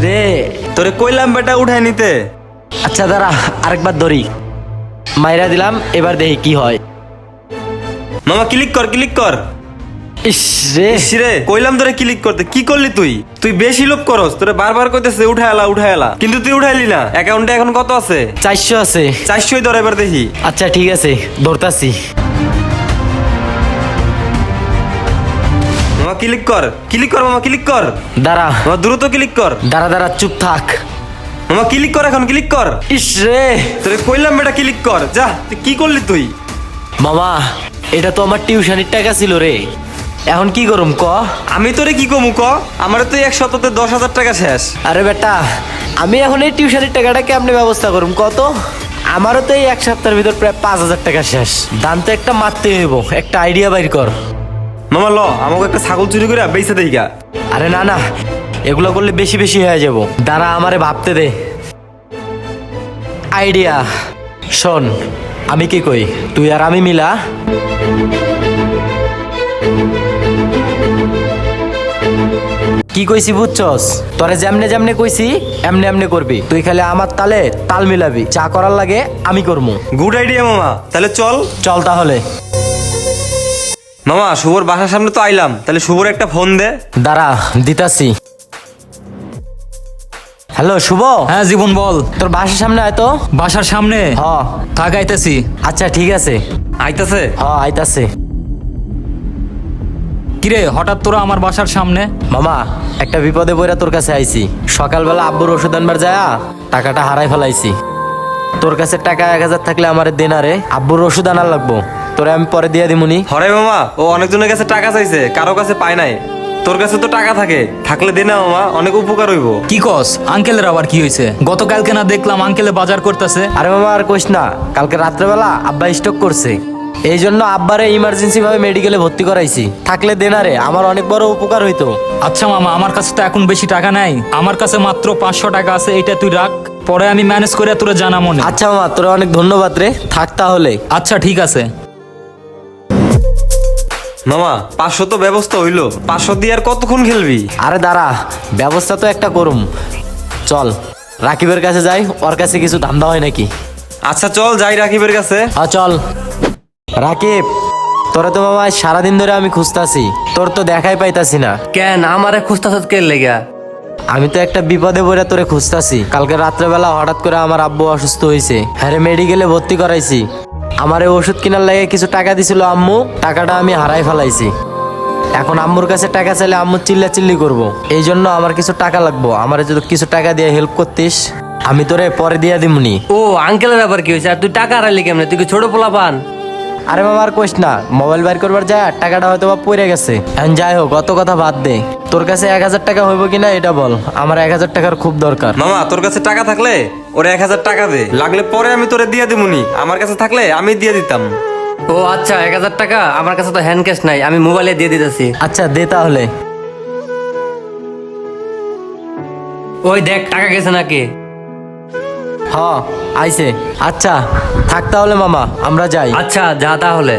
রে, তোরে কইলাম বেটা উঠায় নিতে। আচ্ছা দাঁড়া, আরেকবার ধরি। মাইরা দিলাম, এবার দেখি কি হয়। মামা ক্লিক কর, ক্লিক কর। ইস রে, রে কইলাম তোরে ক্লিক করতে, কি করলি তুই? তুই বেশি লোভ করস, তোরে বারবার কইতেছে উঠায় এলা উঠায় এলা, কিন্তু তুই উঠাইলি না। অ্যাকাউন্টে এখন কত আছে? 400 আছে। 400ই ধর, এবার দেখি। আচ্ছা ঠিক আছে, ধরতাছি। মামা ক্লিক কর, ক্লিক কর মামা, ক্লিক কর। দাঁড়া মামা দ্রুত ক্লিক কর। দাঁড়া দাঁড়া, চুপ থাক। মামা ক্লিক কর, এখন ক্লিক কর। ইস রে তোরে কইলাম বেটা ক্লিক কর, যা। তুই কি করলি তুই? মামা, এটা তো আমার টিউশনির টাকা ছিল রে, এখন কি করুম ক? আমি তোরে কি কমু ক? আমার তো 1 সপ্তাহে 10,000 টাকা শেষ। আরে বেটা, আমি এখন এই টিউশনির টাকাটা কেমনে ব্যবস্থা করুম কত? আমারও তো এই 1 সপ্তাহের ভিতর প্রায় 5,000 টাকা শেষ। দাম তো একটা মারতে হইব, একটা আইডিয়া বাইর কর। মামা ল, আমাকে একটা ছাগল চুরি করে বেঁচে দেই গা। আরে না না, এগুলো করলে বেশি বেশি হয়ে যাব। দাঁড়া, আমারে ভাবতে দে। আইডিয়া শোন, আমি কি কই, তুই আর আমি মিলা কি কইছি বুঝছস? তোরে যেমনে যেমনে কইছি এমনে এমনে করবি। তুই খালি আমার তালে তাল মিলাবি, যা করার লাগে আমি করবো। গুড আইডিয়া মামা, তাহলে চল। চল তাহলে। মামা শুভর বাসার সামনে তো আইলাম, তাহলে শুভর একটা ফোন দে। দাঁড়া দিতাছি। হ্যালো শুভ। হ্যাঁ জীবন বল। তোর বাসার সামনে আয় তো। বাসার সামনে? হ। থাক আইতেছি। আচ্ছা ঠিক আছে। আইতাছে? হ আইতাছে। কিরে হঠাৎ তোরা আমার বাসার সামনে? মামা, একটা বিপদে পড়া তোর কাছে আইছি। সকালবেলা আব্বুর ওষুধ আনবার যায়া টাকাটা হারাই ফেলাইছি। তোর কাছে টাকা 1,000 থাকলে আমার দেনা রে, আব্বুর ওষুধ আনার লাগবো। তোরে আমি পরে দিয়ে দিমুনি। হরে মামা, ও অনেকজনের কাছে টাকা চাইছে, কারো কাছে পায় নাই। তোর কাছে তো টাকা থাকে, থাকলে দে না মামা, অনেক উপকার হইব। কি কস? আঙ্কেলের আবার কি হয়েছে? গতকালকে না দেখলাম আঙ্কেলে বাজার করতেছে। আরে মামা আর কইস না, কালকে রাত্রেবেলা আব্বা স্ট্রোক করছে, এই জন্য আব্বারে ইমার্জেন্সি ভাবে মেডিকেলে ভর্তি করাইছি। থাকলে দেনা রে, আমার অনেক বড় উপকার হইতো। আচ্ছা মামা, আমার কাছে তো এখন বেশি টাকা নাই, আমার কাছে মাত্র 500 টাকা আছে, এটা তুই রাখ, পরে আমি ম্যানেজ করে তোরা জানা মনে। আচ্ছা মামা, তোর অনেক ধন্যবাদ রে, থাক তাহলে। আচ্ছা ঠিক আছে। মামা 500 তো ব্যবস্থা হইলো, 500 দিয়ে আর কতক্ষণ খেলবি? আরে দাঁড়া, ব্যবস্থা তো একটা করুম। চল রাকিবের কাছে যাই, ওর কাছে কিছু ধান্দা হয় নাকি। আচ্ছা চল যাই রাকিবের কাছে। হ্যাঁ চল। রাকিব, তোরে তো মামা সারাদিন ধরে আমি খুঁজতাছি, তোর তো দেখাই পাইতাছি না। কেন আমারে খুঁজতাছ কে লেগা? আমি তো একটা বিপদে পড়ে তোরে খুঁজতাছি। কালকে রাত্রেবেলা হঠাৎ করে আমার আব্বু অসুস্থ হয়েছে, হ্যাঁ মেডিকেলে ভর্তি করাইছি। আমার এই ওষুধ কেনার লাগে কিছু টাকা দিছিল আম্মু, টাকাটা আমি হারাই ফেলাইছি। এখন আম্মুর কাছে টাকা চাইলে আম্মু চিল্লাচিল্লি করবো, এই জন্য আমার কিছু টাকা লাগবো। আমার যদি কিছু টাকা দিয়ে হেল্প করতিস, আমি তোরে পরে দিয়ে দিমুনি। ও আঙ্কেলের আবার কি হয়েছে? আর তুই টাকা হারাইলি কেমনে? তুই কি ছোট পোলা পান? আরে বাবা আর কইস না, মোবাইল বাইর করবার যায় টাকাটা হয়তো বা পড়ে গেছে। এখন যাই হোক, অত কথা বাদ দে। তোর কাছে 1,000 টাকা হইব কিনা এটা বল, আমার 1,000 টাকার খুব দরকার। মামা তোর কাছে টাকা থাকলে ওরে 1,000 টাকা দে, লাগলে পরে আমি তোরে দিয়ে দিমুনি। আমার কাছে থাকলে আমি দিয়ে দিতাম। ও আচ্ছা, 1,000 টাকা আমার কাছে তো হ্যান্ড ক্যাশ নাই, আমি মোবাইলে দিয়ে দিতেছি। আচ্ছা দে তাহলে। ওই দেখ টাকা গেছে নাকি? হ আইছে। আচ্ছা থাক তাহলে মামা, আমরা যাই। আচ্ছা যা তাহলে।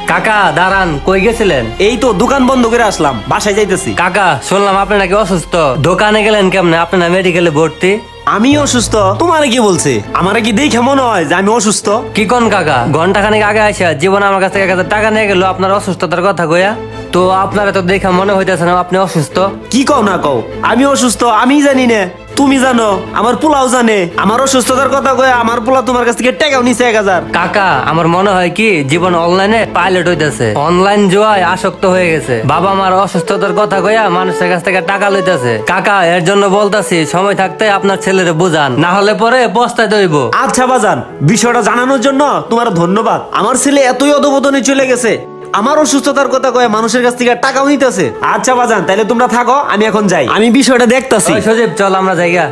কাকা দাঁড়ান, কই গেছিলেন? এই তো দোকান বন্ধ করে আসলাম, বাসায় যাইতেছি। কাকা শুনলাম আপনি নাকি অসুস্থ, দোকানে গেলেন কেমনে? আপনি না মেডিকেলে ভর্তি? আমি অসুস্থ? তোমার কি বলছে? আমার কি দেখে মনে হয় যে আমি অসুস্থ? কি কোন কাকা? ঘন্টা খানিক আগে আসা জীবন আমার কাছ থেকে 1,000 টাকা নিয়ে গেল আপনার অসুস্থতার কথা কইয়া। তো আপনারা তো দেখে মনে হইতেছে না আপনি অসুস্থ। কি কও না কও, আমি অসুস্থ আমি জানি না, তুমি জানো, আমার পোলাও জানে আমার অসুস্থতার কথা কয়ে আমার পোলা তোমার কাছ থেকে টাকাও নিছে 1,000। কাকা আমার মনে হয় কি জীবন অনলাইনে পাইলট হইতেছে, অনলাইন জুয়ায় আসক্ত হয়ে গেছে। বাবা মার অসুস্থতার কথা কইয়া মানুষের কাছ থেকে টাকা লইতেছে। কাকা এর জন্য বলতাছি, সময় থাকতে আপনার ছেলেরে বুঝান, না হলে পরে পস্তাইতে হইব। আচ্ছা বাজান, বিষয়টা জানানোর জন্য তোমার ধন্যবাদ। আমার ছেলে এতই অধপতনে চলে গেছে, আমার অসুস্থতার কথা কয়ে মানুষের কাছ থেকে টাকাও নিতেছে। আচ্ছা বাজান, তাহলে তোমরা থাকো, আমি এখন যাই, আমি বিষয়টা দেখতাছি। ওই সজীব চল আমরা জায়গা।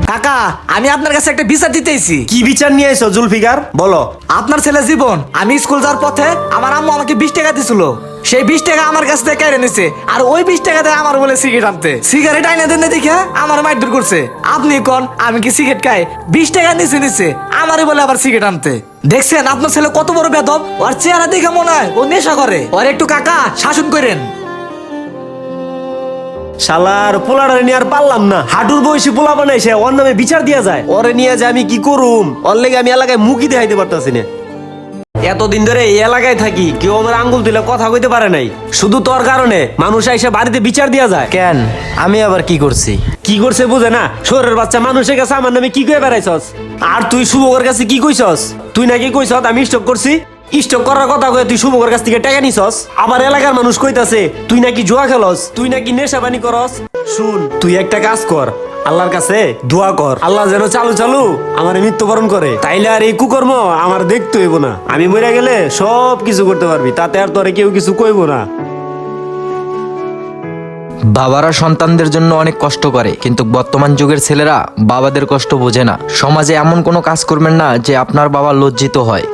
কাকা, আমি আপনার কাছে একটা বিচার দিতেছি। কি বিচার নিয়ে এসো জুলফিকার, বলো। আপনার ছেলে জীবন, আমি স্কুল যাওয়ার পথে আমার আম্মু আমাকে 20 টাকা দিছিল, সেই 20 টাকা আমার কাছ থেকে কেড়ে নিছে। আর ওই 20 টাকা দিয়ে আমার বলে সিগারেট আনতে, সিগারেট আইনা দেন দেখে আমার মারধর করছে। আপনি কোন আমি কি সিগারেট খাই? 20 টাকা নিছে আমারই বলে আবার সিগারেট আনতে। দেখছেন আপনার ছেলে কত বড় বেদব, ওর চেহারা দেখে মনে হয় ও নেশা করে। ওর একটু কাকা শাসন করেন। শালার পোলাডারে নিয়ে আর পারলাম না, হাঁটুর বয়সী পোলা বানাইছে, ওর নামে বিচার দিয়া যায়। ওরে নিয়ে যে আমি কি করুম, ওর লেগে আমি এলাকায় মুখই দেখাইতে পারতাছি না। এতদিন ধরে এই এলাকায় থাকি, কেউ আমার আঙ্গুল দিলে কথা কইতে পারে নাই। শুধু তোর কারণে মানুষ এসে বাড়িতে বিচার দিয়া যায়। কেন আমি আবার কি করছি? কি করছে বুঝে না, শহরের বাচ্চা মানুষের কাছে আমার নামে কি কয়ে বেড়াইছস? আর তুই শুভকর কাছে কি কইছস? তুই নাকি কইছস আমি স্টক করছি? স্টক করার কথা কয়ে তুই শুভকর কাছ থেকে টাকা নিছস। আবার এলাকার মানুষ কইতাছে তুই নাকি জুয়া খেলস, তুই নাকি নেশা পানি করস। শুন, তুই একটা কাজ কর, আল্লাহর কাছে দোয়া কর, আল্লাহ যেন চালু চালু আমার মৃত্যুবরণ করে। তাইলে আর এই কুকর্ম আমার দেখতে হইব না। আমি মরে গেলে সব কিছু করতে পারবি, তাতে আর তোরে কেউ কিছু কইব না। বাবারা সন্তানদের জন্য অনেক কষ্ট করে, কিন্তু বর্তমান যুগের ছেলেরা বাবাদের কষ্ট বোঝে না। সমাজে এমন কোনো কাজ করবেন না যে আপনার বাবা লজ্জিত হয়।